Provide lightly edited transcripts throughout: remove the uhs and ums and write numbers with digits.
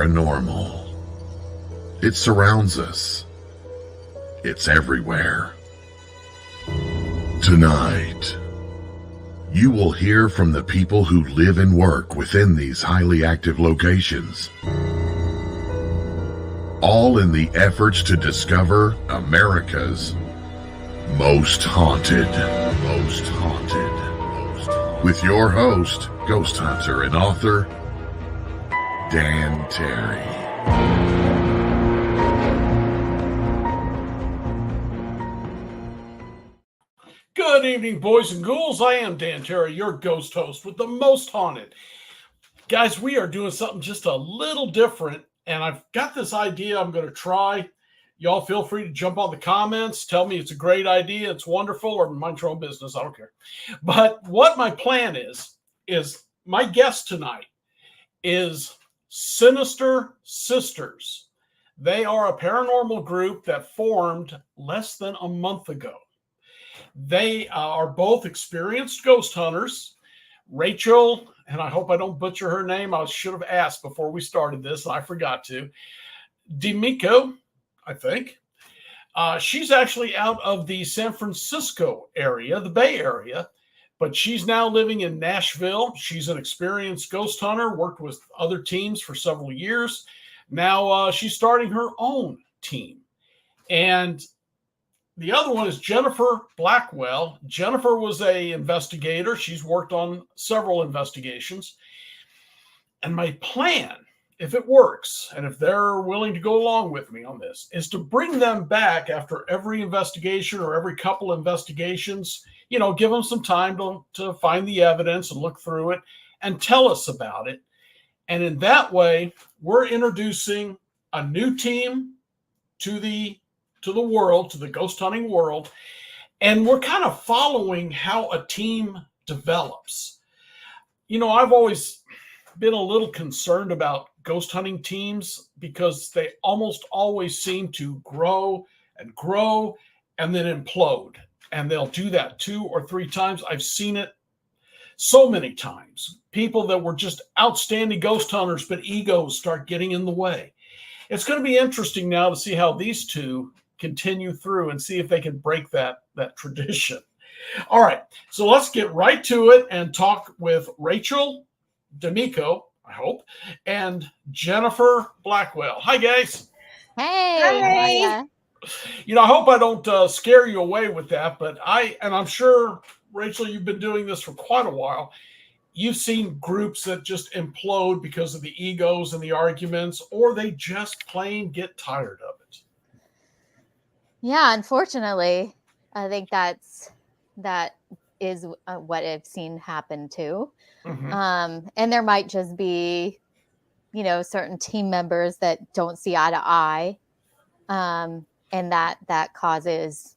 paranormal. It surrounds us. It's everywhere. Tonight, you will hear from the people who live and work within these highly active locations, all in the efforts to discover America's most haunted. With your host, ghost hunter and author, Dan Terry. Good evening, boys and ghouls. I am Dan Terry, your ghost host with the most haunted. Guys, we are doing something just a little different, and I've got this idea I'm going to try. Y'all feel free to jump on the comments, tell me it's a great idea, it's wonderful, or mind your own business, I don't care. But what my plan is my guest tonight is Sinister Sisters. They are a paranormal group that formed less than a month ago. They are both experienced ghost hunters. Rachel, and I hope I don't butcher her name, I should have asked before we started this, and I forgot to. D'Amico, I think. She's actually out of the San Francisco area, the Bay Area, but she's now living in Nashville. She's an experienced ghost hunter, worked with other teams for several years. Now she's starting her own team. And the other one is Jennifer Blackwell. Jennifer was an investigator. She's worked on several investigations. And my plan, if it works, and if they're willing to go along with me on this, is to bring them back after every investigation or every couple investigations, give them some time to find the evidence and look through it and tell us about it. And in that way, we're introducing a new team to the world, to the ghost hunting world. And we're kind of following how a team develops. I've always been a little concerned about ghost hunting teams because they almost always seem to grow and then implode. And they'll do that 2 or 3 times. I've seen it so many times. People that were just outstanding ghost hunters, but egos start getting in the way. It's going to be interesting now to see how these two continue through and see if they can break that tradition. All right, so let's get right to it and talk with Rachel D'Amico, I hope, and Jennifer Blackwell. Hi, guys. Hey. Hi. I hope I don't scare you away with that, but I'm sure, Rachel, you've been doing this for quite a while. You've seen groups that just implode because of the egos and the arguments, or they just plain get tired of it. Yeah, unfortunately, I think that is what I've seen happen too. Mm-hmm. And there might just be, certain team members that don't see eye to eye, and that causes,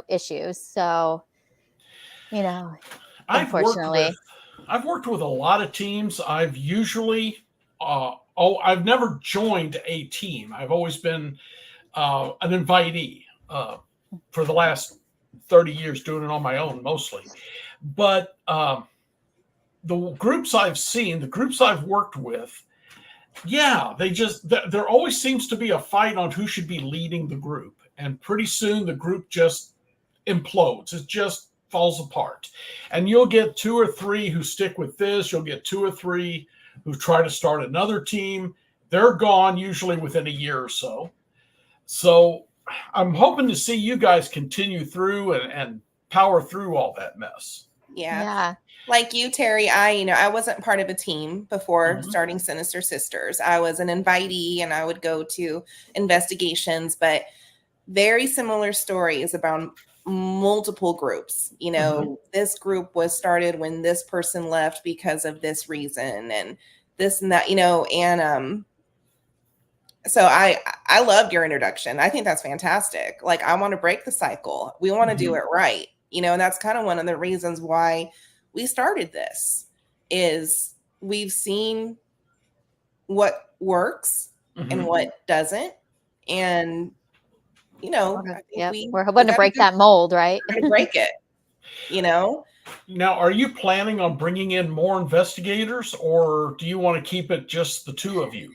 issues. So, unfortunately. I've worked with a lot of teams. I've usually, I've never joined a team. I've always been an invitee for the last 30 years, doing it on my own mostly. But the groups I've seen, the groups I've worked with, there always seems to be a fight on who should be leading the group. And pretty soon the group just implodes. It just falls apart. And you'll get 2 or 3 who stick with this. You'll get 2 or 3 who try to start another team. They're gone usually within a year or so. So I'm hoping to see you guys continue through and power through all that mess. Yeah. Like you, Terry, I wasn't part of a team before starting Sinister Sisters. I was an invitee and I would go to investigations, but very similar stories about multiple groups. This group was started when this person left because of this reason and this and that, and so I loved your introduction. I think that's fantastic. Like, I want to break the cycle. We want to do it right. And that's kind of one of the reasons why we started this is we've seen what works and what doesn't. And, we're hoping to break that mold, right? Break it, Now, are you planning on bringing in more investigators, or do you want to keep it just the 2 of you?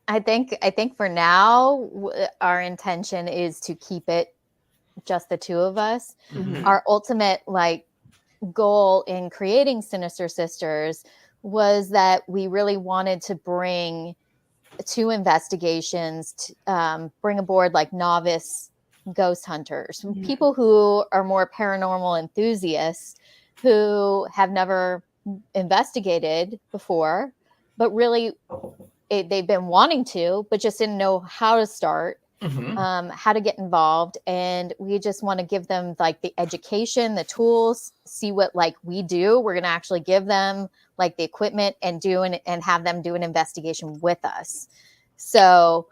I think for now, our intention is to keep it just the two of us. Mhm. Our ultimate goal in creating Sinister Sisters was that we really wanted to bring to investigations, bring aboard novice ghost hunters, people who are more paranormal enthusiasts who have never investigated before, but really they've been wanting to, but just didn't know how to start, how to get involved. And we just want to give them the education, the tools, see what we do. We're going to actually give them the equipment and have them do an investigation with us. So,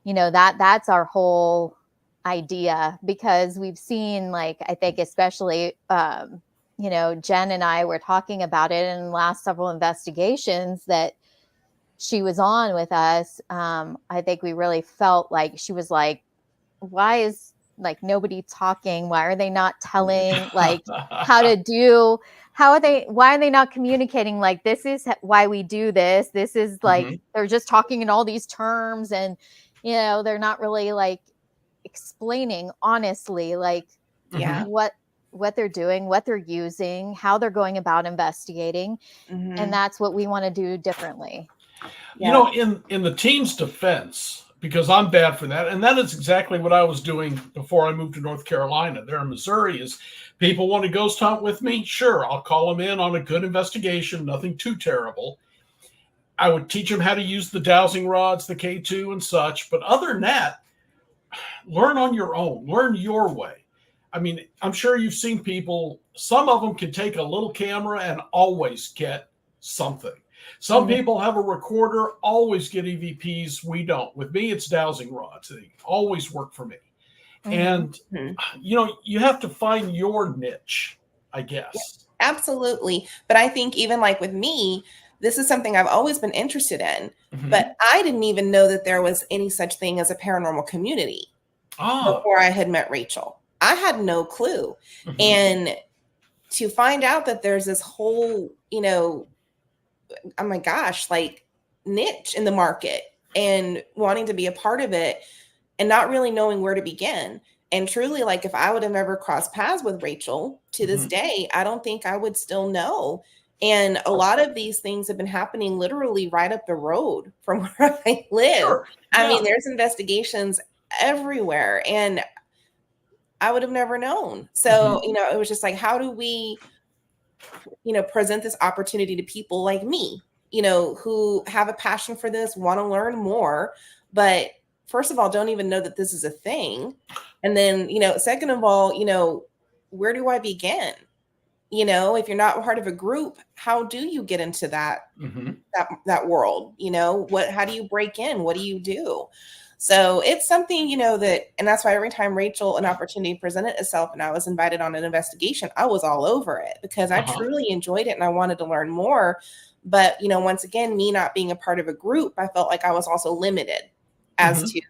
that's our whole idea, because we've seen I think especially, Jen and I were talking about it in the last several investigations that she was on with us. I think we really felt like she was why is nobody talking? Why are they not telling how to do, why are they not communicating? This is why we do this. This is they're just talking in all these terms, and they're not really explaining honestly what they're doing, what they're using, how they're going about investigating. And that's what we want to do differently. In the team's defense, because I'm bad for that, and that is exactly what I was doing before I moved to North Carolina. There in Missouri, is people want to ghost hunt with me? Sure, I'll call them in on a good investigation, nothing too terrible. I would teach them how to use the dowsing rods, the K2 and such. But other than that, learn on your own, learn your way. I mean, I'm sure you've seen people, some of them can take a little camera and always get something. Some people have a recorder, always get EVPs. We don't. With me, it's dowsing rods. They always work for me. And, you have to find your niche, I guess. Yeah, absolutely. But I think even with me, this is something I've always been interested in. But I didn't even know that there was any such thing as a paranormal community before I had met Rachel. I had no clue. And to find out that there's this whole, oh my gosh, niche in the market, and wanting to be a part of it and not really knowing where to begin. And truly, if I would have never crossed paths with Rachel to this day, I don't think I would still know. And a lot of these things have been happening literally right up the road from where I live. Sure. Yeah. I mean, there's investigations everywhere, and I would have never known. So, it was just how do we, present this opportunity to people like me, who have a passion for this, want to learn more, but first of all, don't even know that this is a thing. And then, second of all, where do I begin? If you're not part of a group, how do you get into that, that world? How do you break in? What do you do? So it's something, and that's why every time Rachel, an opportunity presented itself and I was invited on an investigation, I was all over it, because I truly enjoyed it and I wanted to learn more. But, once again, me not being a part of a group, I felt like I was also limited as to,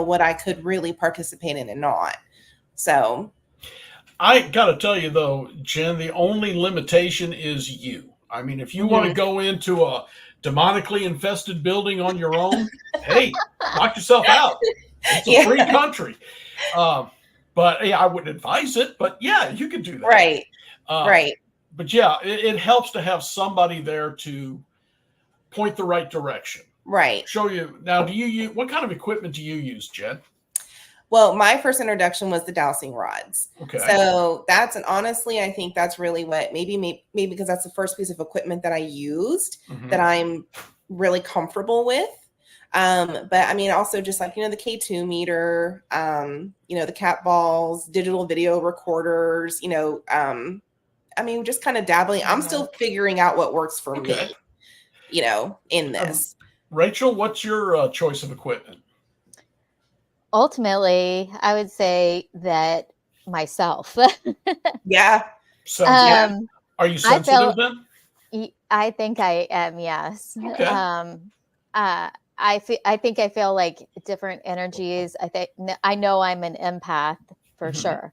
what I could really participate in and not. So I got to tell you, though, Jen, the only limitation is you. I mean, if you want to go into a demonically infested building on your own, hey, knock yourself out. It's a free country. But I wouldn't advise it. But yeah, you could do that. Right. Right. But yeah, it helps to have somebody there to point the right direction. Right. Show you. Now, what kind of equipment do you use, Jen? Well, my first introduction was the dowsing rods. Okay. So honestly, I think that's really what maybe because that's the first piece of equipment that I used that I'm really comfortable with. But I mean, also just the K2 meter, the cat balls, digital video recorders, I mean, just kind of dabbling. I'm still figuring out what works for me, in this. Rachel, what's your choice of equipment? Ultimately, I would say that myself. Yeah. So, are you sensitive then? I think I am, yes. Okay. I think I feel like different energies. I know I'm an empath for sure.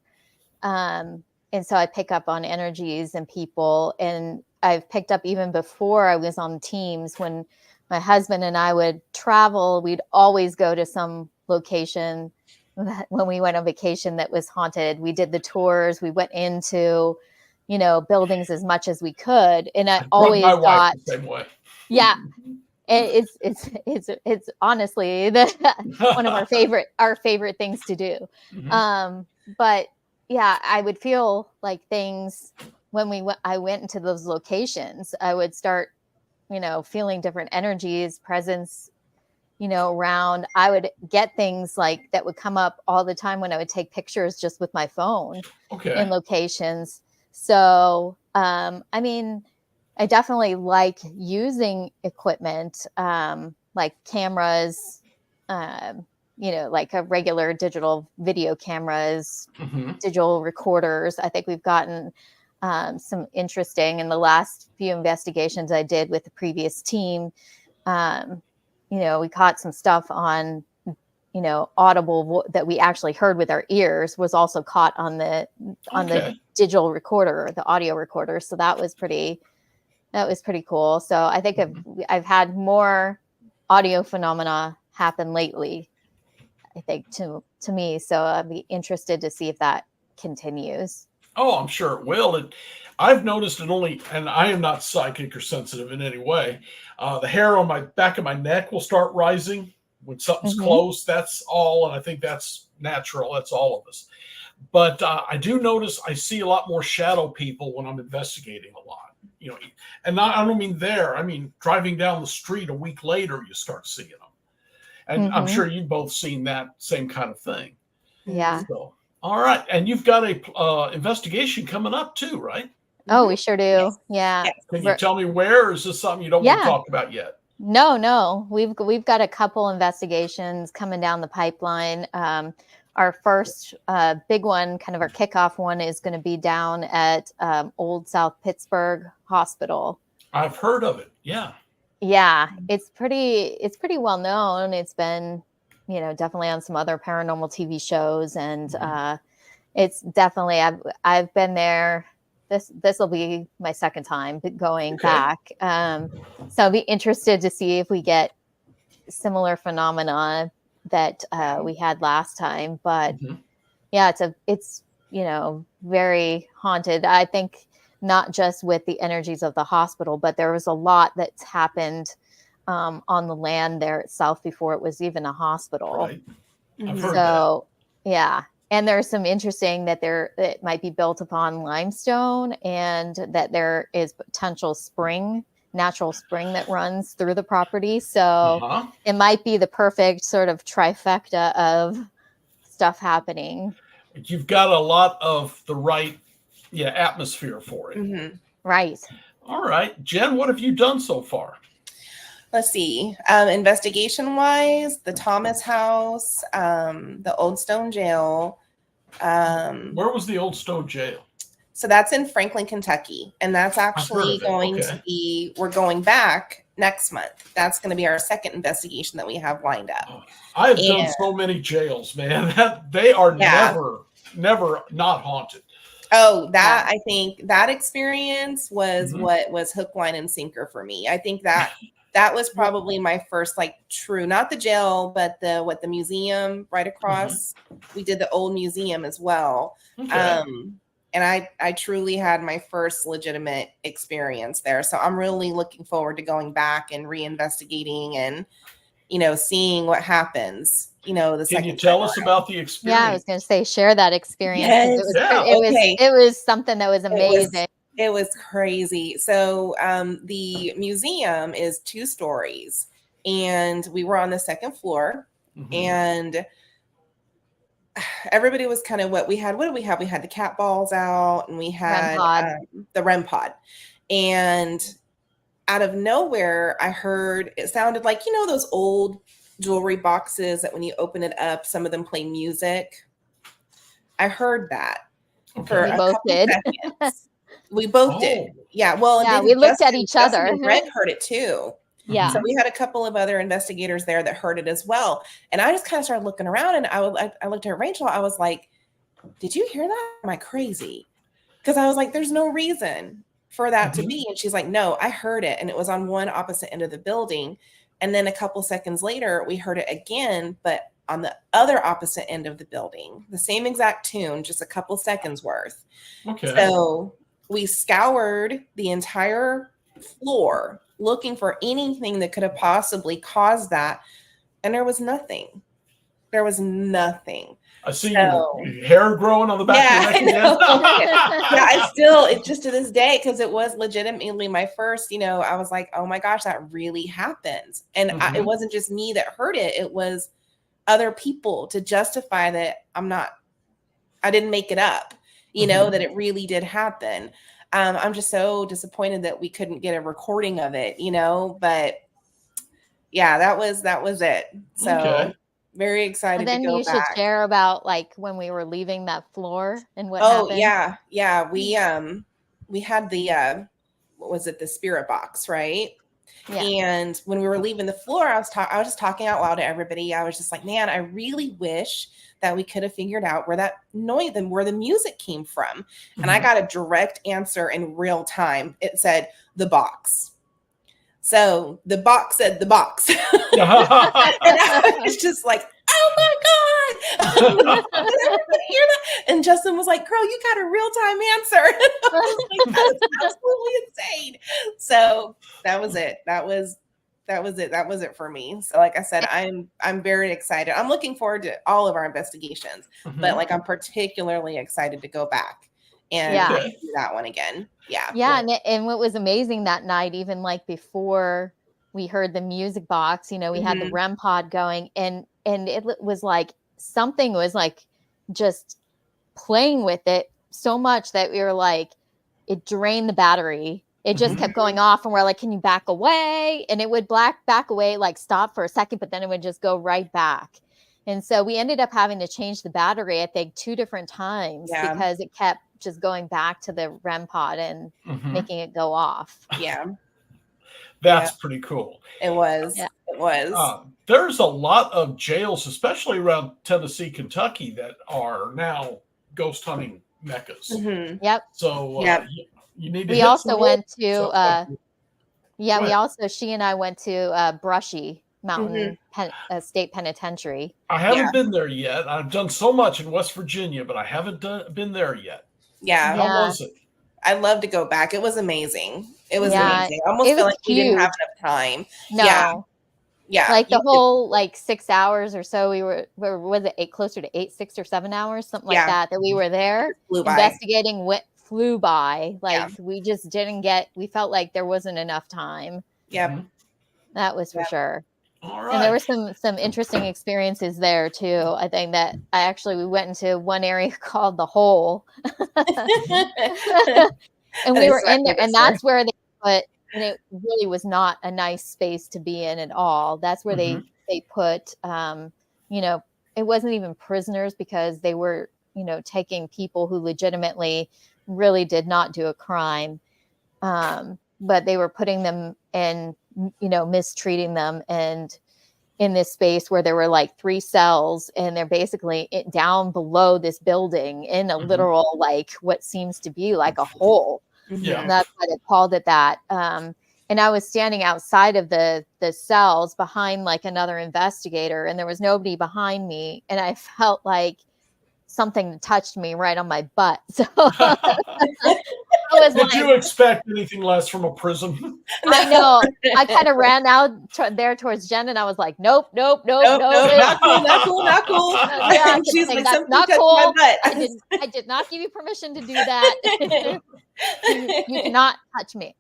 And so I pick up on energies and people, and I've picked up even before I was on teams when my husband and I would travel, we'd always go to some location when we went on vacation that was haunted. We did the tours. We went into, buildings as much as we could. And I always my wife thought, the same way. yeah, it's honestly one of our favorite things to do. But yeah, I would feel like things when I went into those locations, I would start, feeling different energies, presence, around. I would get things like that would come up all the time when I would take pictures just with my phone in locations. So, I mean, I definitely like using equipment, like cameras, like a regular digital video cameras, digital recorders. I think we've gotten some interesting in the last few investigations I did with the previous team. We caught some stuff on, audible that we actually heard with our ears was also caught on the digital recorder, the audio recorder. So that was pretty cool. So I think I've had more audio phenomena happen lately, I think, to me. So I'd be interested to see if that continues. Oh, I'm sure it will. And I've noticed it only, and I am not psychic or sensitive in any way. The hair on my back of my neck will start rising when something's close. That's all. And I think that's natural. That's all of us. But I do notice I see a lot more shadow people when I'm investigating a lot. And I don't mean there. I mean, driving down the street a week later, you start seeing them. And I'm sure you've both seen that same kind of thing. Yeah. So, all right. And you've got a investigation coming up too, right? Oh, we sure do. Yes. Yeah. Can you tell me where, or is this something you don't want to talk about yet? No. We've got a couple investigations coming down the pipeline. Our first big one, kind of our kickoff one, is going to be down at Old South Pittsburgh Hospital. I've heard of it. Yeah. Yeah, it's pretty well known. It's been, definitely on some other paranormal TV shows, and it's definitely I've been there. This will be my second time going back. So I'll be interested to see if we get similar phenomena that we had last time. But yeah, it's very haunted. I think not just with the energies of the hospital, but there was a lot that's happened on the land there itself before it was even a hospital. Right. I've heard that. Yeah. And there's some interesting that it might be built upon limestone, and that there is potential natural spring that runs through the property. So it might be the perfect sort of trifecta of stuff happening. You've got a lot of the right atmosphere for it. Right. All right. Jen, what have you done so far? Let's see. Investigation wise, the Thomas House, the Old Stone Jail. Where was the Old Stone Jail? So that's in Franklin, Kentucky. And that's actually going to be, we're going back next month. That's going to be our second investigation that we have lined up. I've done so many jails, man. They are never not haunted. Oh, I think that experience was what was hook, line, and sinker for me. I think that was probably my first true, not the jail, but the museum right across. We did the old museum as well. And I truly had my first legitimate experience there. So I'm really looking forward to going back and reinvestigating and, seeing what happens. Can you tell us about the experience? Yeah, I was going to say, share that experience. Yes. It was something that was amazing. It was crazy. So the museum is 2 stories, and we were on the second floor, and everybody was kind of what did we have? We had the cat balls out, and we had the REM pod. And out of nowhere, I heard, it sounded like, those old jewelry boxes that when you open it up, some of them play music. I heard that for a couple seconds. We both did. Yeah. Well, and we looked at each other. And Brent heard it too. Yeah. So we had a couple of other investigators there that heard it as well. And I just kind of started looking around, and I looked at Rachel. I was like, did you hear that? Am I crazy? Because I was like, there's no reason for that to be. And she's like, no, I heard it. And it was on one opposite end of the building. And then a couple seconds later, we heard it again, but on the other opposite end of the building, the same exact tune, just a couple seconds worth. Okay. So we scoured the entire floor looking for anything that could have possibly caused that. And there was nothing. There was nothing. I see your hair growing on the back of your neck again. Yeah, I still, it just to this day, because it was legitimately my first, I was like, oh my gosh, that really happened. And it wasn't just me that heard it. It was other people to justify that I didn't make it up, that it really did happen. I'm just so disappointed that we couldn't get a recording of it, but yeah, that was it. So very excited then to go you back. should share about like when we were leaving that floor and what happened. Yeah. We had the what was it, the spirit box, right? Yeah. And when we were leaving the floor, I was just talking out loud to everybody. I was just like, man, I really wish that we could have figured out where that noise and where the music came from. And I got a direct answer in real time. It said the box. So the box said the box. And I was just like, oh my God. Did everybody hear that? And Justin was like, girl, you got a real-time answer. I was like, that was absolutely insane. So that was it. That was it. That was it for me. So like I said, I'm very excited. I'm looking forward to all of our investigations, but like I'm particularly excited to go back and do that one again. Yeah. And what was amazing that night, even like before we heard the music box, we had the REM pod going, and it was like something was like just playing with it so much that we were like, it drained the battery. It just kept going off, and we're like, can you back away? And it would back away, like stop for a second, but then it would just go right back. And so we ended up having to change the battery, I think 2 different times because it kept just going back to the REM pod and making it go off. Yeah. That's pretty cool. It was. Yeah. It was. There's a lot of jails, especially around Tennessee, Kentucky, that are now ghost hunting meccas. Yep. So you need to. We also went to. She and I went to Brushy Mountain State Penitentiary. I haven't been there yet. I've done so much in West Virginia, but I haven't been there yet. Yeah. How was it? I'd love to go back. It was amazing. It was amazing. I almost feel like we didn't have enough time. No. Yeah. Like the whole 6 hours or so we were was it closer to 6 or 7 hours, something like that we were there investigating. Flew by. We just we felt like there wasn't enough time. Yeah. That was for sure. All right. And there were some interesting experiences there too. I think that we went into one area called the Hole. And we were in there, and that's where they put, and it really was not a nice space to be in at all. That's where they put it wasn't even prisoners, because they were, taking people who legitimately really did not do a crime. But they were putting them in, mistreating them, and in this space where there were 3 cells, and they're basically down below this building in a literal, what seems to be like a hole. Yeah. And that's why they called it that. And I was standing outside of the cells behind another investigator, and there was nobody behind me. And I felt like something touched me right on my butt. So did you expect anything less from a prison? I know. I kind of ran out there towards Jen, and I was like, nope. Not cool. Yeah, she's like, that's not cool. I did not give you permission to do that. You cannot touch me.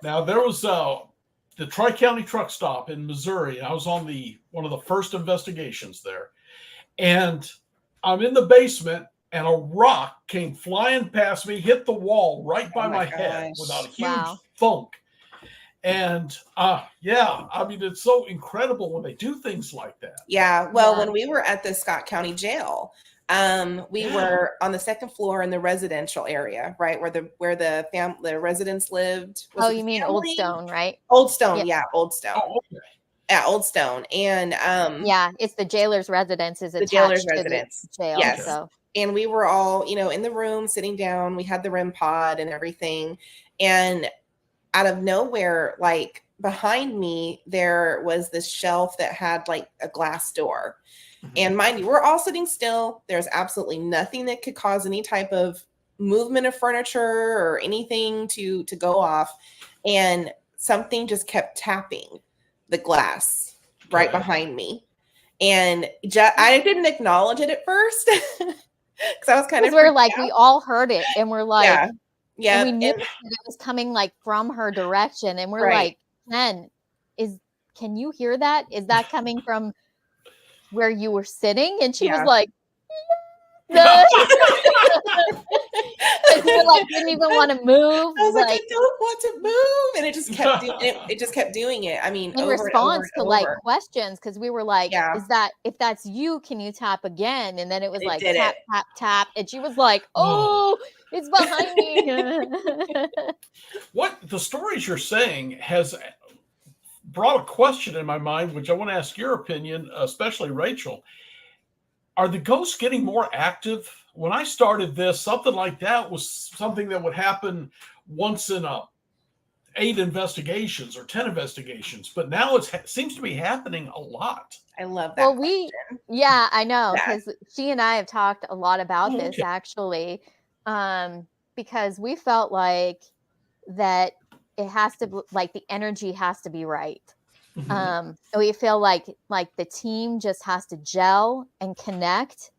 Now, there was the Tri-County truck stop in Missouri. I was on one of the first investigations there. And I'm in the basement, and a rock came flying past me, hit the wall right by my head without a huge thunk. And it's so incredible when they do things like that. Yeah. Well, when we were at the Scott County Jail, we were on the second floor in the residential area, right where the residents lived. You mean Old Stone, right? Old Stone, Old Stone. Oh, okay. At Old Stone, and it's the jailer's residence is attached jailer's to residence. The jail. Yes. So. And we were all, in the room sitting down. We had the REM pod and everything, and out of nowhere, behind me, there was this shelf that had like a glass door. And mind you, we're all sitting still. There's absolutely nothing that could cause any type of movement of furniture or anything to go off. And something just kept tapping the glass right behind me. And I didn't acknowledge it at first because I was kind of we're like, we all heard it, and we're like, yeah, and we knew that it was coming like from her direction, and we're like, Ken, can you hear that? Is that coming from where you were sitting? And she was like, yeah. We were like, didn't even want to move. I was like, I don't want to move, and it just kept doing it. It just kept doing it. I mean, in response to like questions, because we were like, if that's you, can you tap again? And then it was like tap, tap, tap, and she was like, oh, it's behind me. What the stories you're saying has brought a question in my mind, which I want to ask your opinion, especially Rachel. Are the ghosts getting more active? When I started this, something like that was something that would happen once in 8 investigations or 10 investigations, but now it seems to be happening a lot. I love that. Well, I know, because she and I have talked a lot about this actually, because we felt like that it has to, like, the energy has to be right. We feel like the team just has to gel and connect.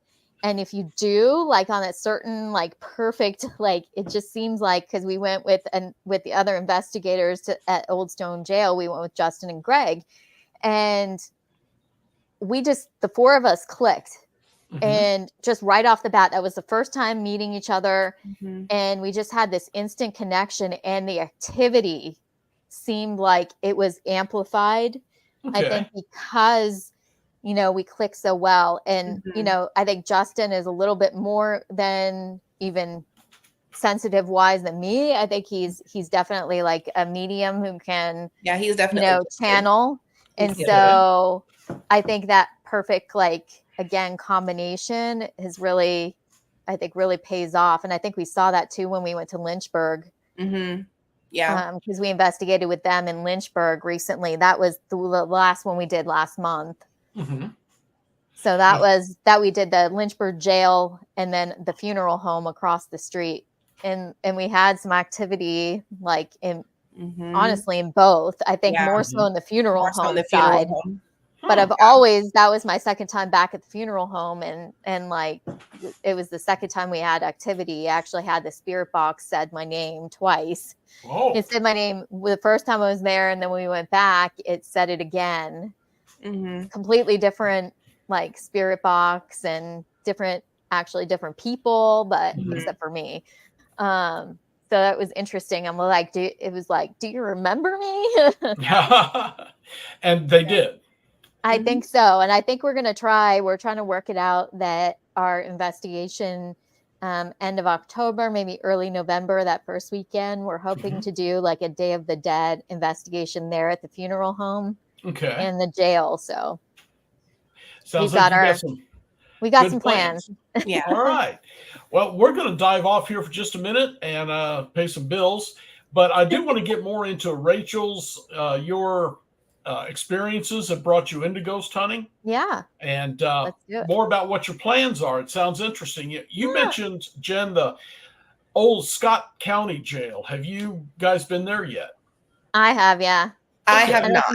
And if you do, like, on a certain, like, perfect, like, it just seems like, because we went with the other investigators at Old Stone Jail, we went with Justin and Greg, and the 4 of us clicked. And just right off the bat, that was the first time meeting each other. And we just had this instant connection, and the activity seemed like it was amplified. I think because, we click so well. And, I think Justin is a little bit more than even sensitive wise than me. I think he's definitely like a medium who can, he's definitely channel. And so I think that perfect, like, again, combination is really, I think, really pays off. And I think we saw that too when we went to Lynchburg. Because we investigated with them in Lynchburg recently. That was the last one we did last month. So that we did the Lynchburg jail and then the funeral home across the street. And we had some activity, like, in honestly in both. I think more so in the funeral home side. But that was my second time back at the funeral home, and like, it was the second time we had activity. I actually had the spirit box said my name twice. It said my name the first time I was there, and then when we went back, it said it again. Completely different, like, spirit box, and different people, but except for me. So that was interesting. I'm like, do you remember me? And they did. I think so. And I think we're trying to work it out that our investigation, end of October, maybe early November, that first weekend, we're hoping to do like a Day of the Dead investigation there at the funeral home and the jail. So sounds like we got some plans. Yeah. All right. Well, we're going to dive off here for just a minute and pay some bills, but I do want to get more into Rachel's, your experiences that brought you into ghost hunting. Yeah. And more about what your plans are. It sounds interesting. You mentioned, Jen, the old Scott County jail. Have you guys been there yet? I have, yeah. I have not.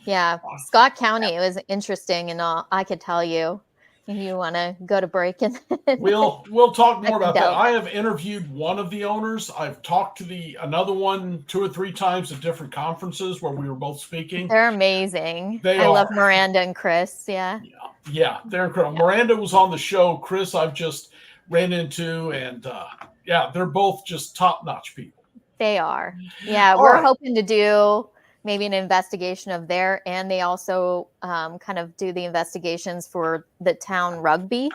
Yeah. Scott County, it was interesting and all. I could tell you. If you want to go to break, and we'll talk more about that. I have interviewed one of the owners. I've talked to another one 2 or 3 times at different conferences where we were both speaking. They're amazing. I love Miranda and Chris. Yeah, they're incredible. Yeah. Miranda was on the show. Chris, I've just ran into, and they're both just top-notch people. They are. Yeah, we're hoping to do maybe an investigation of there, and they also kind of do the investigations for the town rugby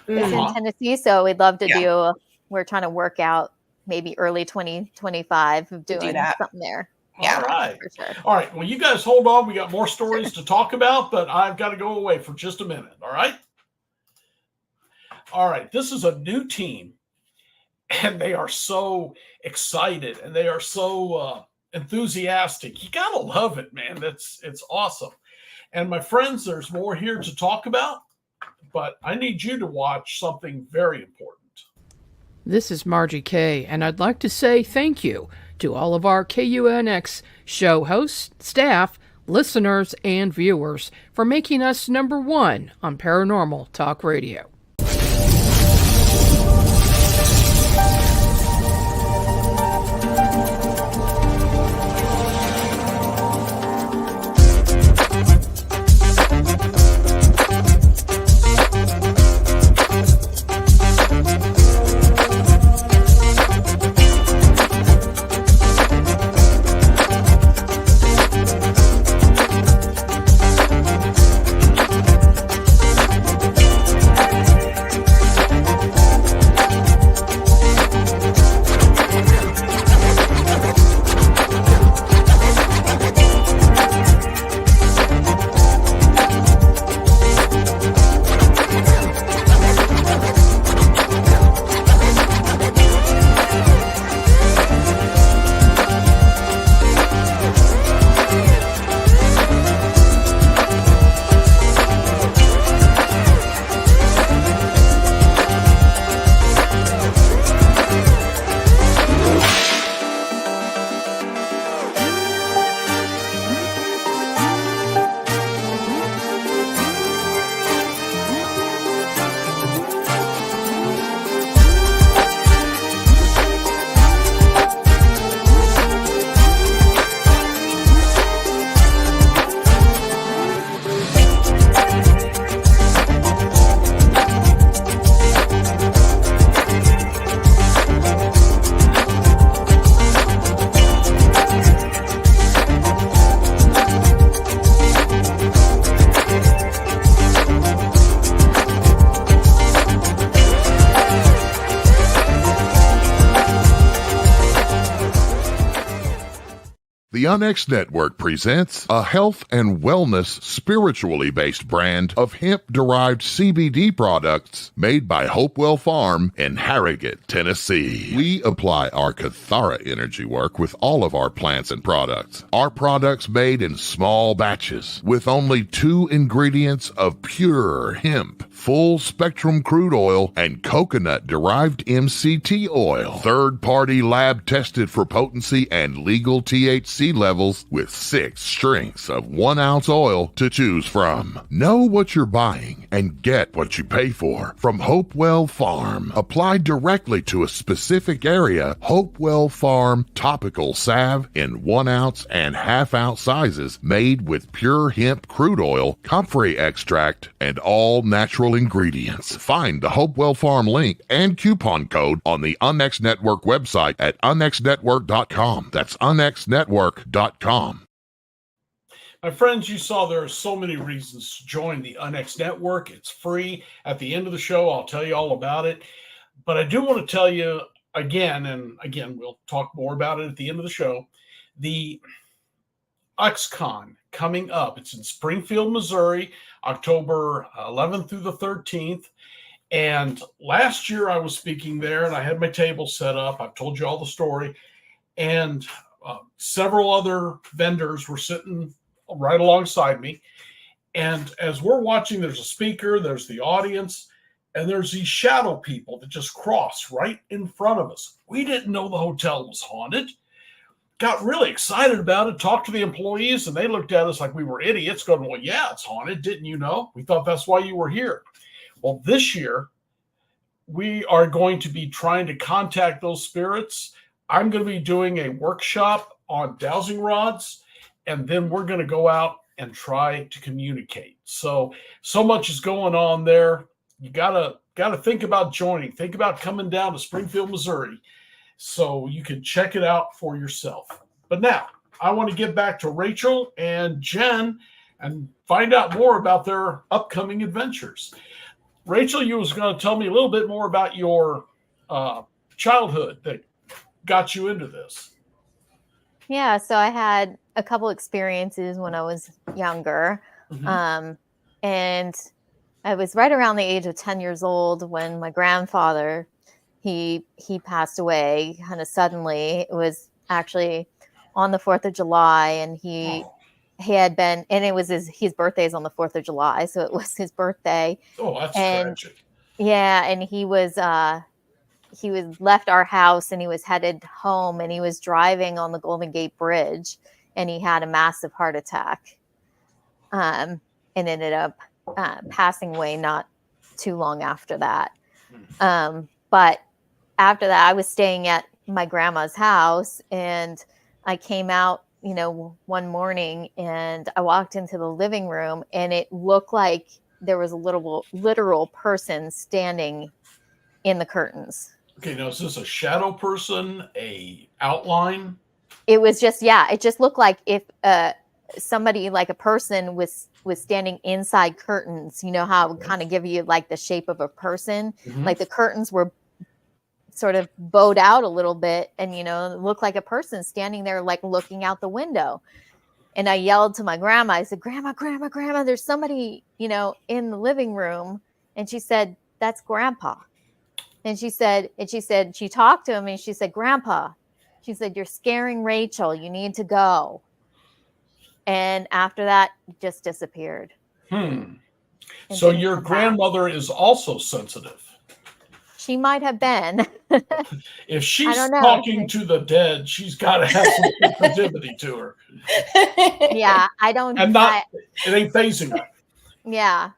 that's in Tennessee. So we'd love to we're trying to work out maybe early 2025 of doing something there. Yeah. All right. For sure. All right. Well, you guys hold on. We got more stories to talk about, but I've got to go away for just a minute. All right. All right. This is a new team, and they are so excited, and they are so enthusiastic. You gotta love it, man. It's awesome. And my friends, there's more here to talk about, but I need you to watch something very important. This is Margie Kay, and I'd like to say thank you to all of our KUNX show hosts, staff, listeners, and viewers for making us number one on Paranormal Talk Radio. The UNX Network presents a health and wellness spiritually based brand of hemp-derived CBD products made by Hopewell Farm in Harrogate, Tennessee. We apply our Cathara energy work with all of our plants and products. Our products made in small batches with only 2 ingredients of pure hemp, full-spectrum crude oil, and coconut-derived MCT oil. Third-party lab tested for potency and legal THC levels with 6 strengths of 1 ounce oil to choose from. Know what you're buying and get what you pay for from Hopewell Farm. Applied directly to a specific area, Hopewell Farm topical salve in 1 ounce and ½ ounce sizes made with pure hemp crude oil, comfrey extract, and all natural ingredients. Find the Hopewell Farm link and coupon code on the UNX Network website at unxnetwork.com. That's unxnetwork.com. My friends, you saw there are so many reasons to join the UNX Network. It's free. At the end of the show, I'll tell you all about it. But I do want to tell you again, and again, we'll talk more about it at the end of the show, the UXCon coming up. It's in Springfield, Missouri, October 11th through the 13th. And last year I was speaking there and I had my table set up. I've told you all the story. And several other vendors were sitting right alongside me. And as we're watching, there's a speaker, there's the audience, and there's these shadow people that just cross right in front of us. We didn't know the hotel was haunted. Got really excited about it, talked to the employees, and they looked at us like we were idiots going, well, yeah, it's haunted. Didn't you know? We thought that's why you were here. Well, this year, we are going to be trying to contact those spirits. I'm going to be doing a workshop on dowsing rods, and then we're going to go out and try to communicate. So much is going on there. You gotta think about joining. Think about coming down to Springfield, Missouri, so you can check it out for yourself. But now, I want to get back to Rachel and Jen and find out more about their upcoming adventures. Rachel, you was going to tell me a little bit more about your childhood that got you into this. Yeah, so I had a couple experiences when I was younger. Mm-hmm. And I was right around the age of 10 years old when my grandfather, he passed away kind of suddenly. It was actually on the 4th of July, and he had been, and it was his birthday's on the 4th of July, so it was his birthday. Oh, that's and tragic. yeah, and he was left our house and he was headed home, and he was driving on the Golden Gate Bridge, and he had a massive heart attack, and ended up passing away not too long after that. But after that, I was staying at my grandma's house, and I came out, one morning, and I walked into the living room, and it looked like there was a literal person standing in the curtains. Okay, now is this a shadow person, a outline? It was just, it just looked like if somebody, like a person was standing inside curtains. You know how it would kind of give you like the shape of a person? Mhm. Like the curtains were sort of bowed out a little bit, and it looked like a person standing there, like looking out the window. And I yelled to my grandma. I said, "Grandma, grandma, grandma, there's somebody, in the living room." And she said, "That's Grandpa." And she talked to him, and she said, "Grandpa," she said, "you're scaring Rachel. You need to go." And after that, it just disappeared. So your grandmother is also sensitive. She might have been. If she's talking to the dead, she's got to have some sensitivity to her. Yeah, I don't. And it ain't phasing her. Yeah.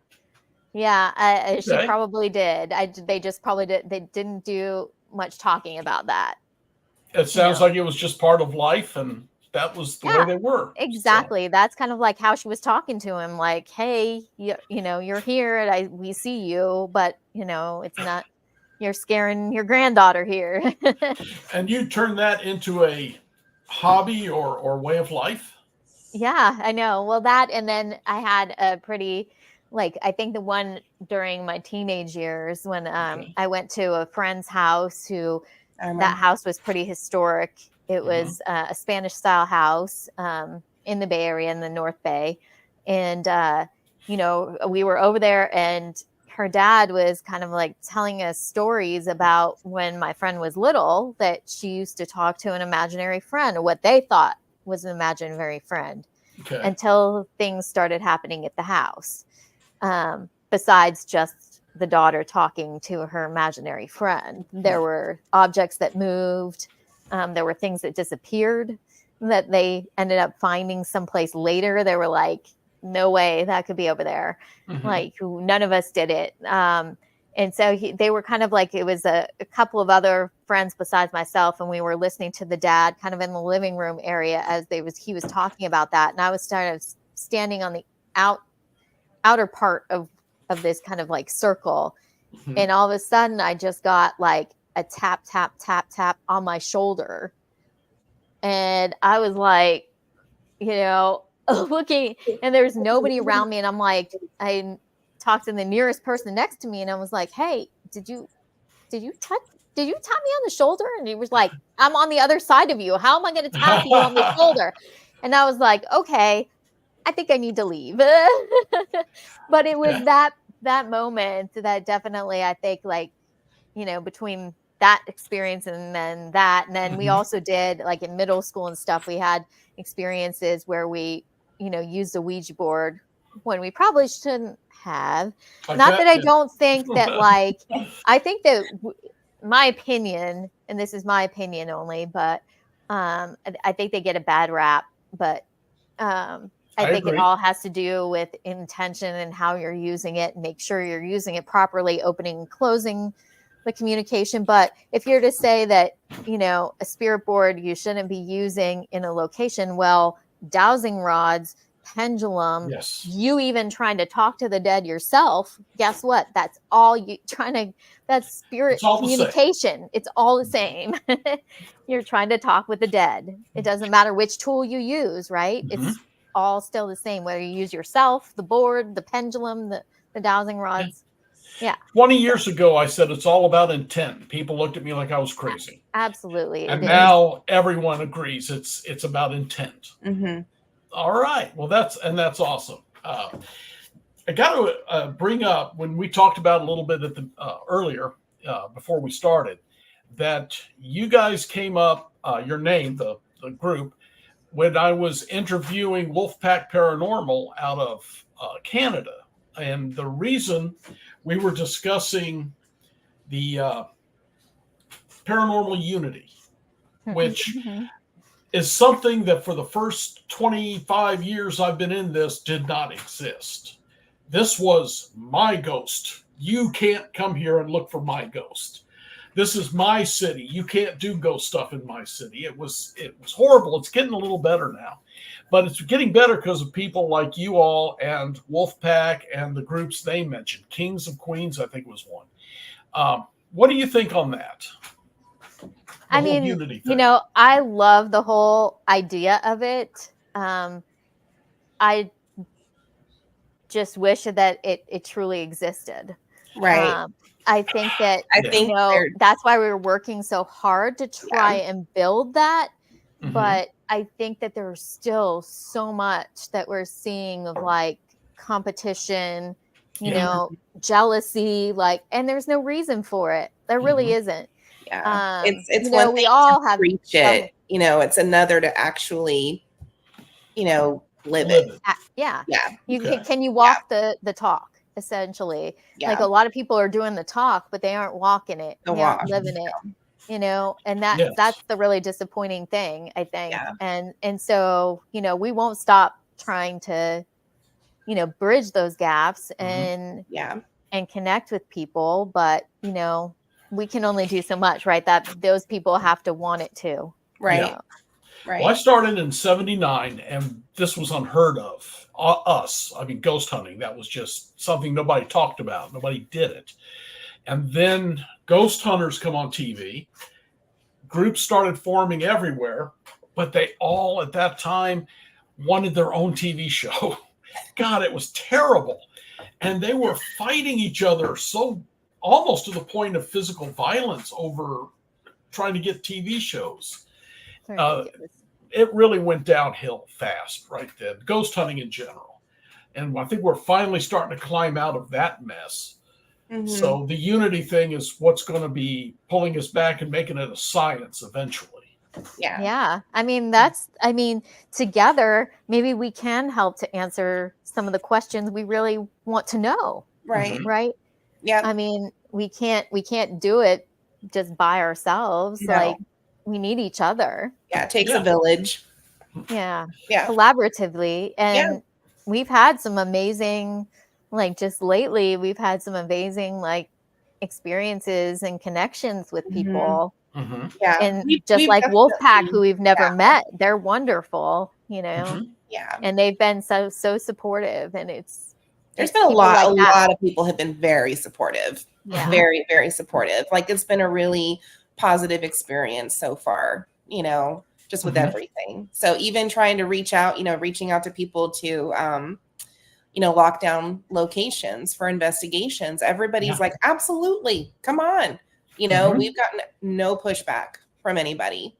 She probably did. They just probably did. They didn't do much talking about that. It sounds like it was just part of life, and that was the way they were. Exactly. So. That's kind of like how she was talking to him. Like, "Hey, you're here, and we see you, but it's not. You're scaring your granddaughter here." And you turn that into a hobby or way of life? Yeah, I know. Well, that, and then I had a pretty, I think the one during my teenage years when I went to a friend's house that house was pretty historic. It was a Spanish style house in the Bay Area, in the North Bay. And, we were over there, and her dad was kind of like telling us stories about when my friend was little, that she used to talk to an imaginary friend, or what they thought was an imaginary friend, until things started happening at the house. Besides just the daughter talking to her imaginary friend, there were objects that moved. There were things that disappeared that they ended up finding someplace later. They were like, "No way, that could be over there." Like, none of us did it. And so they were kind of like, it was a couple of other friends besides myself, and we were listening to the dad kind of in the living room area as he was talking about that. And I was kind of standing on the outer part of this kind of like circle. And all of a sudden I just got like a tap, tap, tap, tap on my shoulder. And I was like, looking, and there's nobody around me. And I'm like, I talked to the nearest person next to me, and I was like, "Hey, did you tap me on the shoulder?" And he was like, "I'm on the other side of you. How am I going to tap you on the shoulder?" And I was like, "Okay, I think I need to leave." But it was that moment that definitely, I think, between that experience and then we also did, like in middle school and stuff, we had experiences where we used a Ouija board when we probably shouldn't have. Not that I don't think that, I think that my opinion, and this is my opinion only, but I think they get a bad rap, but I think it all has to do with intention and how you're using it, and make sure you're using it properly, opening and closing the communication. But if you're to say that, a spirit board you shouldn't be using in a location, well, dowsing rods, pendulum, you even trying to talk to the dead yourself, guess what? That's all that's spirit communication. It's all the same. You're trying to talk with the dead. It doesn't matter which tool you use, right? It's all still the same, whether you use yourself, the board, the pendulum, the dowsing rods. Yeah. 20 years ago, I said it's all about intent. People looked at me like I was crazy. Absolutely. And now everyone agrees it's about intent. All right. Well, that's awesome. I got to bring up, when we talked about a little bit at the earlier, before we started, that you guys came up, your name, the group, when I was interviewing Wolfpack Paranormal out of Canada. And the reason we were discussing the paranormal unity, which is something that for the first 25 years I've been in this did not exist. This was my ghost. You can't come here and look for my ghost. This is my city. You can't do ghost stuff in my city. It was horrible. It's getting a little better now, but it's getting better because of people like you all and Wolfpack and the groups they mentioned. Kings of Queens, I think, was one. What do you think on that? I mean, you know, I love the whole idea of it. I just wish that it truly existed. Right. I think that, you know, that's why we were working so hard to try and build that. But I think that there's still so much that we're seeing of like competition, you know, jealousy, like, and there's no reason for it. There really isn't. Yeah. It's you know, one we thing all to have preach it, you know, it's another to actually, you know, live it. Yeah. Yeah. Can you walk the talk? Essentially, like a lot of people are doing the talk, but they aren't walking it, they aren't living it, you know, and that's the really disappointing thing, I think. And so, you know, we won't stop trying to, you know, bridge those gaps and and connect with people, but you know, we can only do so much, right? That those people have to want it too, right? So. Right. Well, I started in '79, and this was unheard of. Us, I mean, ghost hunting, that was just something nobody talked about. Nobody did it. And then ghost hunters come on TV. Groups started forming everywhere, but they all at that time wanted their own TV show. God, it was terrible. And they were fighting each other so almost to the point of physical violence over trying to get TV shows. It really went downhill fast right then, ghost hunting in general. And I think we're finally starting to climb out of that mess. So the unity thing is what's going to be pulling us back and making it a science eventually. Yeah. I mean, together, maybe we can help to answer some of the questions we really want to know. Right. Right. Yeah. I mean, we can't do it just by ourselves. No. Like, we need each other. Yeah, it takes a village. Yeah. Yeah. Collaboratively. And we've had some amazing, like just lately, we've had some amazing like experiences and connections with people. Yeah. And just like Wolfpack, who we've never met, they're wonderful, you know? Yeah. And they've been so supportive. And there's been a lot of people have been very supportive. Yeah. Very, very supportive. Like it's been a really positive experience so far, you know, just with everything. So even trying to reaching out to people to, you know, lock down locations for investigations. Everybody's like, absolutely, come on. You know, we've gotten no pushback from anybody.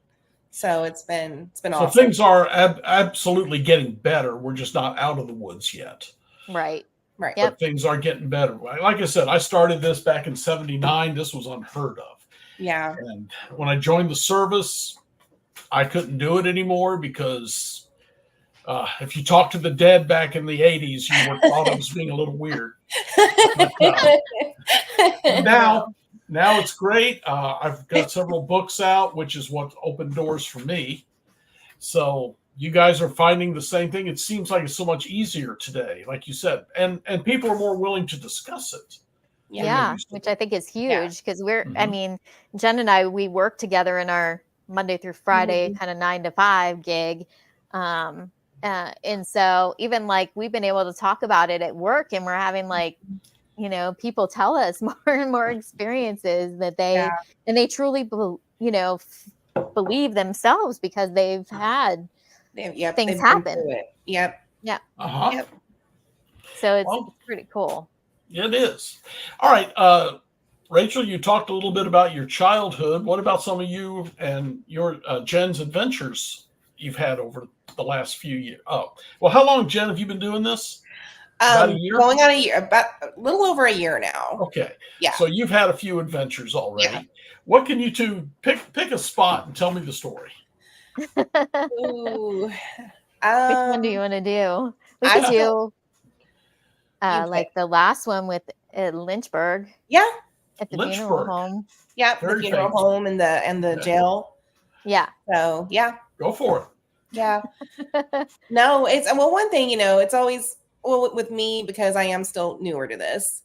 So it's been awesome. So things are absolutely getting better. We're just not out of the woods yet. Right. Right. But things are getting better. Like I said, I started this back in '79. This was unheard of. Yeah. And when I joined the service, I couldn't do it anymore because if you talk to the dead back in the 80s, you were thought I was being a little weird. But, now it's great. I've got several books out, which is what opened doors for me. So you guys are finding the same thing. It seems like it's so much easier today, like you said, and people are more willing to discuss it. Yeah, which I think is huge because I mean, Jen and I, we work together in our Monday through Friday kind of 9 to 5 gig. And so even like we've been able to talk about it at work, and we're having like, you know, people tell us more and more experiences that and they truly, believe themselves because they've had things happen. Yep. So it's pretty cool. It is. All right. Rachel, you talked a little bit about your childhood. What about some of you and your Jen's adventures you've had over the last few years? Oh, well, how long, Jen, have you been doing this? About a year? Going on a year, about a little over a year now. Okay. Yeah. So you've had a few adventures already. Yeah. What can you two pick a spot and tell me the story? Ooh. Which one do you want to do? We I could still, do you pick. like the last one with Lynchburg Yeah. at the funeral Lynchburg. home. Yeah. The Very funeral famous. home and the Yeah. jail. Yeah. So yeah. Go for it. Yeah. No, it's well, one thing, it's always, well, with me, because I am still newer to this,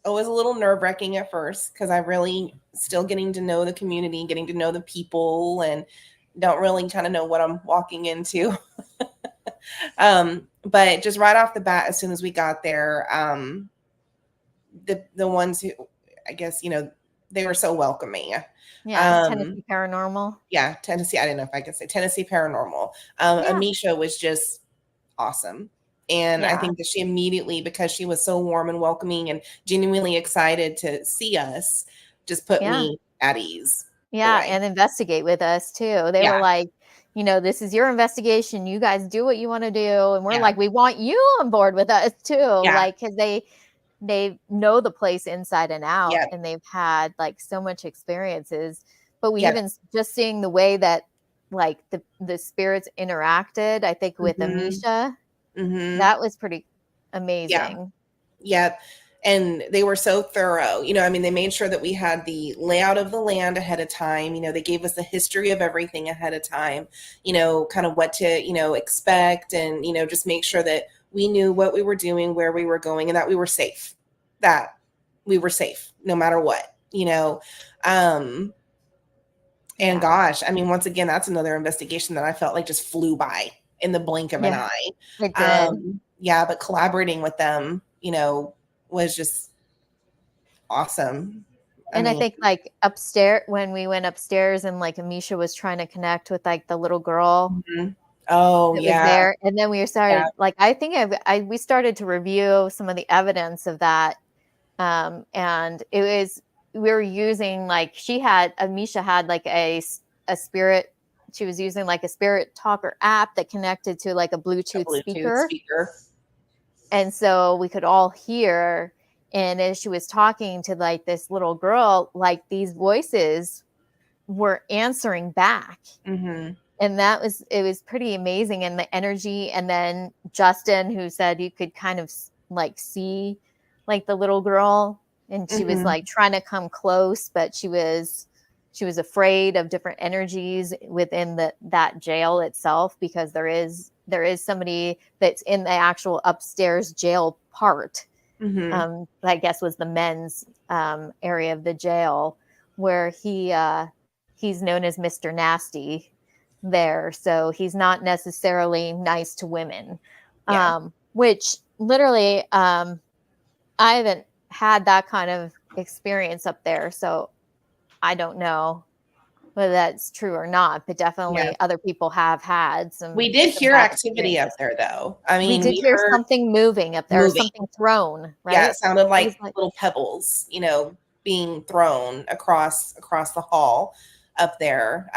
always a little nerve-wracking at first, because I really still getting to know the community, getting to know the people, and don't really kind of know what I'm walking into. But just right off the bat, as soon as we got there, the ones who, I guess, they were so welcoming. Yeah. Tennessee Paranormal. Yeah, Tennessee. I don't know if I can say Tennessee Paranormal. Yeah. Amisha was just awesome. And I Yeah. think that she immediately, because she was so warm and welcoming and genuinely excited to see us, just put Yeah. me at ease. Yeah. away. And investigate with us too. They Yeah. were like, this is your investigation. You guys do what you want to do. And we're Yeah. like, we want you on board with us too. Yeah. Like, because they know the place inside and out, Yep. and they've had like so much experiences. But we Yep. even just seeing the way that like the spirits interacted, I think with Mhm. Amisha, Mhm. that was pretty amazing. Yep. And they were so thorough. They made sure that we had the layout of the land ahead of time. They gave us the history of everything ahead of time, kind of what to, expect, and, just make sure that we knew what we were doing, where we were going, and that we were safe. That we were safe no matter what. And Yeah. gosh, once again, that's another investigation that I felt like just flew by in the blink of an Yeah, eye. it did. Yeah, but collaborating with them, was just awesome. And I think like upstairs, when we went upstairs and like Amisha was trying to connect with like the little girl Mhm. Oh, that was yeah. there, and then we started Yeah. like, I think we started to review some of the evidence of that, and it was, we were using like, Amisha had like a spirit, she was using like a spirit talker app that connected to like a Bluetooth speaker. And so we could all hear. And as she was talking to like this little girl, like these voices were answering back. Mhm. And it was pretty amazing. And the energy. And then Justin, who said you could kind of like see like the little girl, and she was Mhm. like trying to come close, but she was afraid of different energies within that jail itself, because there is somebody that's in the actual upstairs jail part. Mhm. I guess was the men's area of the jail, where he's known as Mr. Nasty there. So he's not necessarily nice to women. Yeah. Which literally, I haven't had that kind of experience up there. So I don't know whether that's true or not, but definitely Yeah. other people have had some. We did some hear bad activity up experiences. there, though. We did We hear heard something moving up there, or moving. something thrown, right? Yeah, it sounded was like like- little pebbles, being thrown across the hall up there,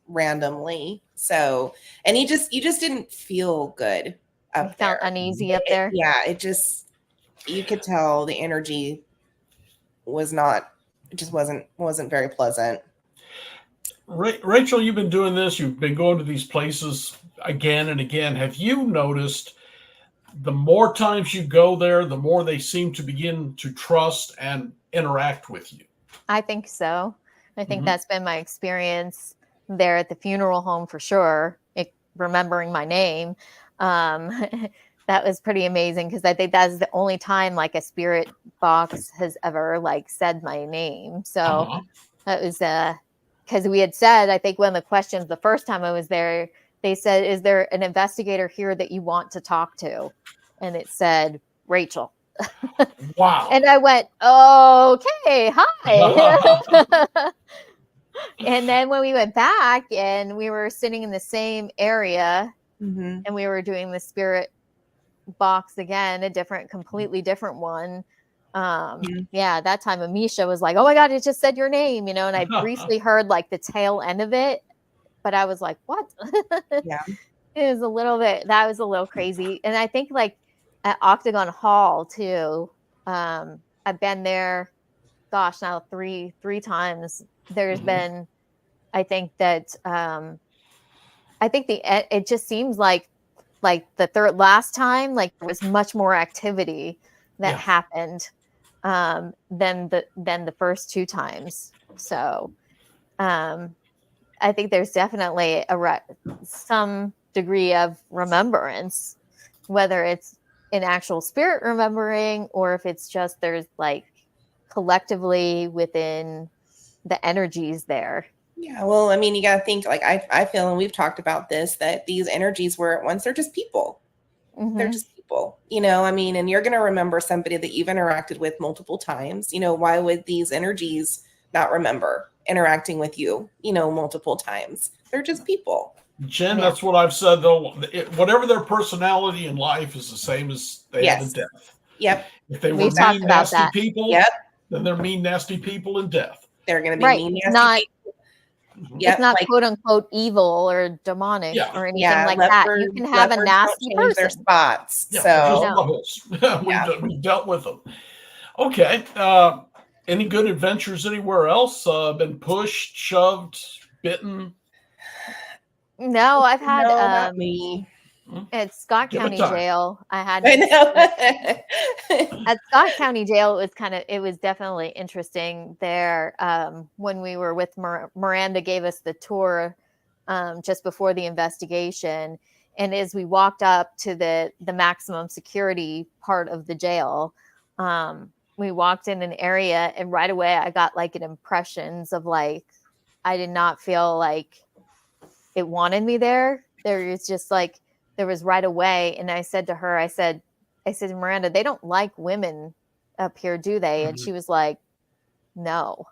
randomly. So, and you just didn't feel good up You felt there. uneasy up there. Yeah, you could tell the energy was not, it just wasn't very pleasant. Rachel, you've been doing this. You've been going to these places again and again. Have you noticed the more times you go there, the more they seem to begin to trust and interact with you? I think so. I think Mhm. that's been my experience there at the funeral home for sure. Remembering my name, that was pretty amazing, because I think that's the only time like a spirit box has ever like said my name. So Uh-huh. that was because we had said, I think one of the questions the first time I was there, they said, "Is there an investigator here that you want to talk to?" And it said Rachel. Wow. And I went, "Okay, hi." And then when we went back and we were sitting in the same area, Mhm. and we were doing the spirit box again, completely different one. Mhm. Yeah, that time Amisha was like, "Oh my God, it just said your name," and I briefly heard like the tail end of it, but I was like, "What?" Yeah. That was a little crazy. And I think like at Octagon Hall too, I've been there, gosh, now three times. There's Mhm. been, I think that I think it just seems like the last time, like there was much more activity that happened than the first two times. So I think there's definitely some degree of remembrance, whether it's an actual spirit remembering or if it's just there's like collectively within the energies there. Yeah, well, I mean, you got to think, like, I feel, and we've talked about this, that these energies were at once, they're just people. Mm-hmm. They're just people, you know, I mean, and you're going to remember somebody that you've interacted with multiple times. You know, why would these energies not remember interacting with you, you know, multiple times? They're just people. Jen, that's what I've said, though. Whatever their personality in life is the same as they have in death. Yep. If they were mean, nasty people, then they're mean, nasty people in death. They're going to be mean, nasty people. It's not quote unquote evil or demonic or anything like that. You can have a nasty person. Their spots. Yeah, so we've dealt with them. Okay. Any good adventures anywhere else? Been pushed, shoved, bitten? No, I've had not me. At Scott County Jail. I know. At Scott County Jail, it was definitely interesting there. When we were with Miranda gave us the tour just before the investigation. And as we walked up to the maximum security part of the jail, we walked in an area and right away I got like an impressions of like, I did not feel like it wanted me there. There was just like, there was right away. And I said to her, I said, Miranda, they don't like women up here, do they? Mm-hmm. And she was like, no.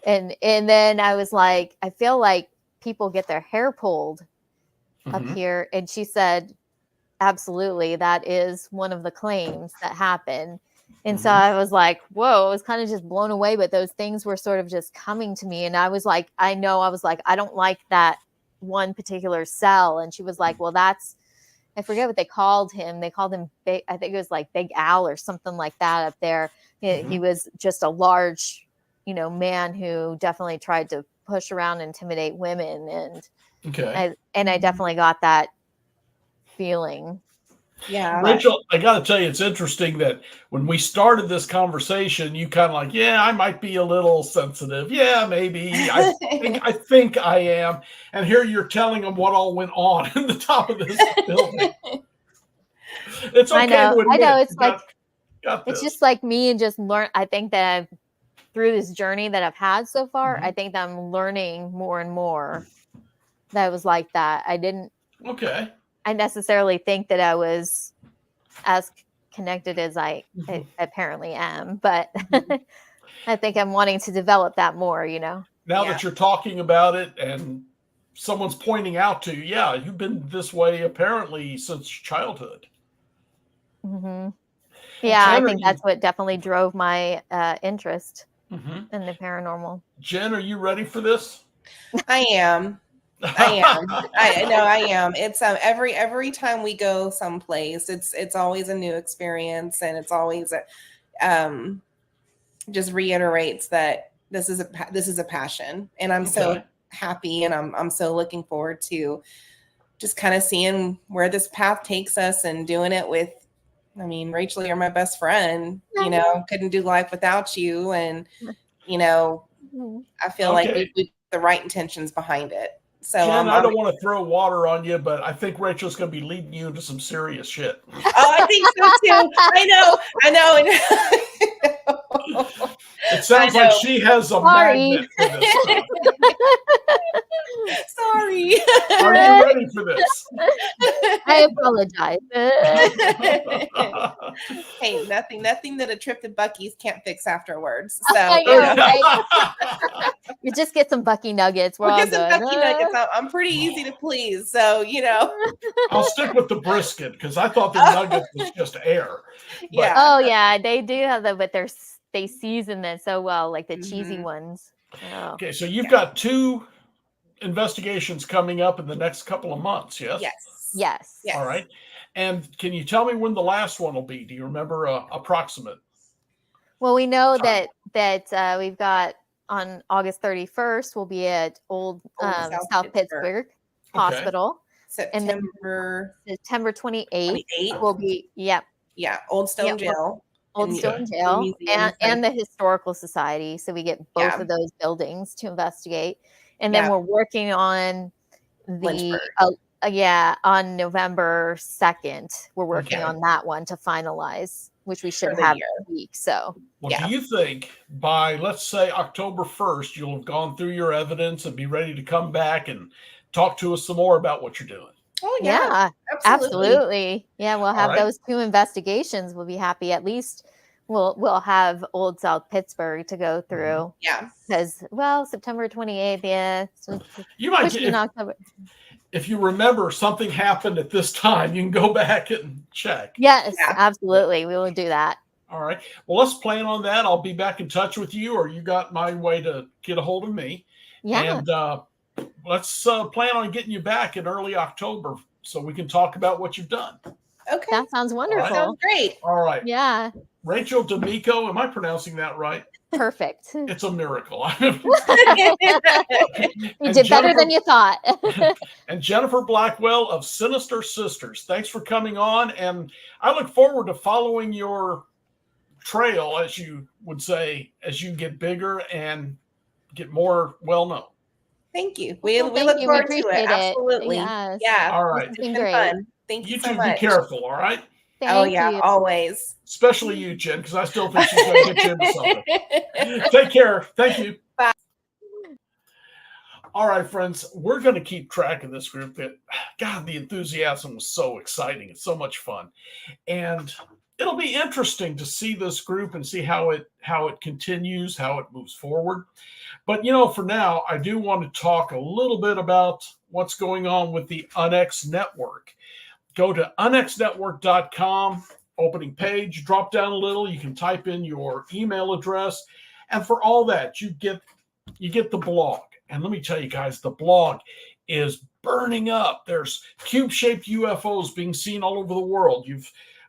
And then I was like, I feel like people get their hair pulled up here. And she said, absolutely. That is one of the claims that happened. And so I was like, whoa, I was kind of just blown away. But those things were sort of just coming to me. And I was like, I don't like that one particular cell. And she was like, well, I forget what they called him. They called him big, I think it was like Big Al or something like that up there. He was just a large, man who definitely tried to push around and intimidate women. And I definitely got that feeling. Yeah. Rachel, I got to tell you, it's interesting that when we started this conversation, you kind of like, yeah, I might be a little sensitive. Yeah, maybe. I think I am. And here you're telling them what all went on in the top of this building. It's okay to admit. I know. It's like, it's just like me and just learn. I think that through this journey that I've had so far, I think that I'm learning more and more that was like that. I necessarily think that I was as connected as I apparently am, but I think I'm wanting to develop that more, Now that you're talking about it and someone's pointing out to you, yeah, you've been this way apparently since childhood. Mm-hmm. Yeah, I think that's what definitely drove my interest in the paranormal. Jen, are you ready for this? I am. I am. It's every time we go someplace, it's always a new experience, and it's always just reiterates that this is a passion, and I'm so happy, and I'm so looking forward to just kind of seeing where this path takes us and doing it with. I mean, Rachel, you're my best friend. Couldn't do life without you, and I feel like we the right intentions behind it. So Jen, I don't want to throw water on you, but I think Rachel's going to be leading you into some serious shit. Oh, I think so too. I know. It sounds like she has a magnet for this. Sorry. Are you ready for this? I apologize. Hey, nothing that a trip to Buc-ee's can't fix afterwards. So you just get some Buc-ee nuggets. We'll get some Buc-ee nuggets. I'm pretty easy to please. So I'll stick with the brisket because I thought the nuggets was just air. Yeah. Oh yeah, they do have that, but they season them so well, like the cheesy ones. Oh. Okay, so you've got 2 investigations coming up in the next couple of months, yes? Yes. All right. And can you tell me when the last one will be? Do you remember approximate? Well, we know that we've got on August 31st, we'll be at Old South Pittsburgh Hospital. And then September September 28th 28th. will be, yep, Yeah, Old Stone Jail. Old and Stone the Jail museum and the Historical Society. So we get both of those buildings to investigate. And then we're working on the, on November 2nd, we're working on that one to finalize, which we should have this week. So, well, do you think by, let's say, October 1st, you'll have gone through your evidence and be ready to come back and talk to us some more about what you're doing? Oh, yeah. Absolutely. Yeah, we'll have right. those 2 investigations. We'll be happy. At least we'll have Old South Pittsburgh to go through. Yeah. Because, well, September 28th, yeah. So you might get, October. If you remember something happened at this time, you can go back and check. Yes, absolutely. We will do that. All right. Well, let's plan on that. I'll be back in touch with you, or you got my way to get a hold of me. Yeah. And let's plan on getting you back in early October so we can talk about what you've done. Okay. That sounds wonderful. Right. Sounds great. All right. Yeah. Rachel D'Amico, am I pronouncing that right? Perfect. It's a miracle. You did better than you thought. And Jennifer Blackwell of Sinister Sisters, thanks for coming on. And I look forward to following your trail, as you would say, as you get bigger and get more well known. Thank you. We look forward to it. Absolutely. Yes. Yeah. All right. It's been fun. Thank you so much. Be careful, all right? Thank you. Always. Especially you, Jen, because I still think she's going to get you into something. Take care. Thank you. Bye. All right, friends, we're going to keep track of this group. God, the enthusiasm was so exciting. It's so much fun. And it'll be interesting to see this group and see how it continues, how it moves forward. But, for now, I do want to talk a little bit about what's going on with the UNX network. Go to unxnetwork.com, opening page, drop down a little. You can type in your email address. And for all that, you get the blog. And let me tell you guys, the blog is burning up. There's cube-shaped UFOs being seen all over the world.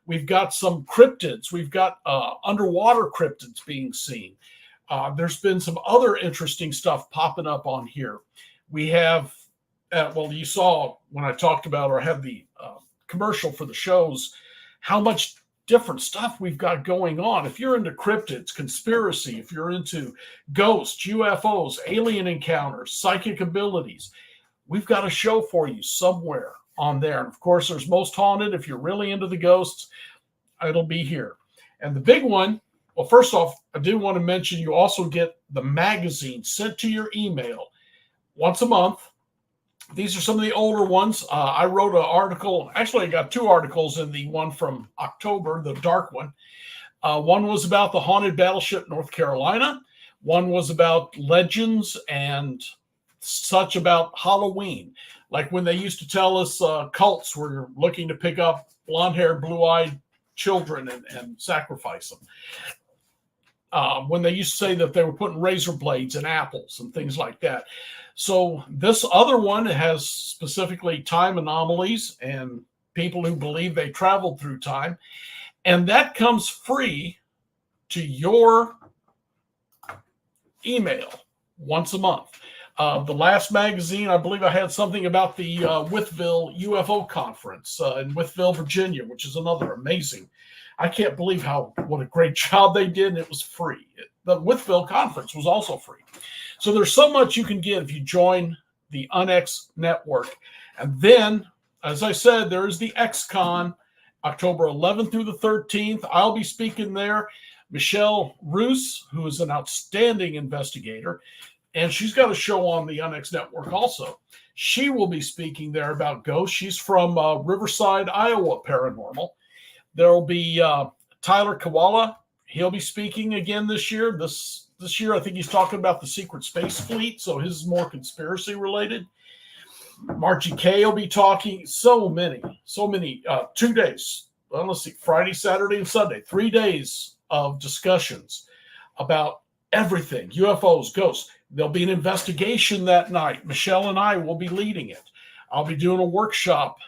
We've got some cryptids. We've got underwater cryptids being seen. There's been some other interesting stuff popping up on here. We have, you saw when I talked about, or I had the commercial for the shows, how much different stuff we've got going on. If you're into cryptids, conspiracy, if you're into ghosts, UFOs, alien encounters, psychic abilities, we've got a show for you somewhere on there. And of course, there's Most Haunted. If you're really into the ghosts, it'll be here. And the big one, well, first off, I do want to mention you also get the magazine sent to your email once a month. These are some of the older ones. I wrote an article. Actually, I got 2 articles in the one from October, the dark one. One was about the haunted battleship North Carolina. One was about legends and such about Halloween. Like when they used to tell us cults were looking to pick up blonde-haired, blue-eyed children and sacrifice them. When they used to say that they were putting razor blades in apples and things like that. So this other one has specifically time anomalies and people who believe they traveled through time. And that comes free to your email once a month. The last magazine, I believe I had something about the Withville UFO conference in Withville, Virginia, which is another amazing. I can't believe what a great job they did, and it was free. The Withville conference was also free. So there's so much you can get if you join the UNX network. And then, as I said, there is the XCon, October 11th through the 13th. I'll be speaking there. Michelle Roos, who is an outstanding investigator, and she's got a show on the UNX network also. She will be speaking there about ghosts. She's from Riverside, Iowa Paranormal. There will be Tyler Koala. He'll be speaking again this year. This year, I think he's talking about the secret space fleet, so his is more conspiracy related. Margie Kay will be talking. So many, 2 days. Well, let's see, Friday, Saturday, and Sunday. 3 days of discussions about everything, UFOs, ghosts. There'll be an investigation that night. Michelle and I will be leading it. I'll be doing a workshop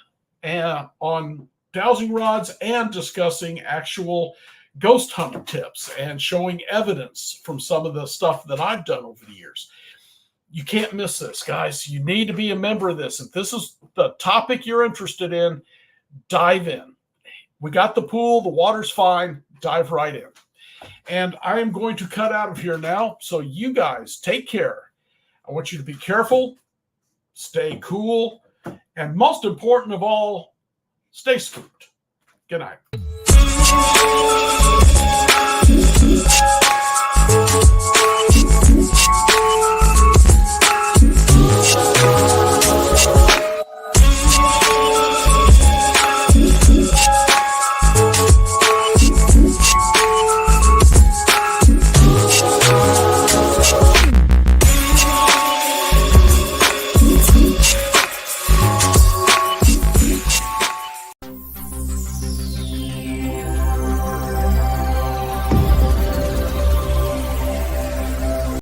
on dowsing rods and discussing actual ghost hunting tips and showing evidence from some of the stuff that I've done over the years. You can't miss this, guys. You need to be a member of this. If this is the topic you're interested in, dive in. We got the pool. The water's fine. Dive right in. And I am going to cut out of here now. So you guys take care. I want you to be careful, stay cool, and most important of all, stay spooked. Good night.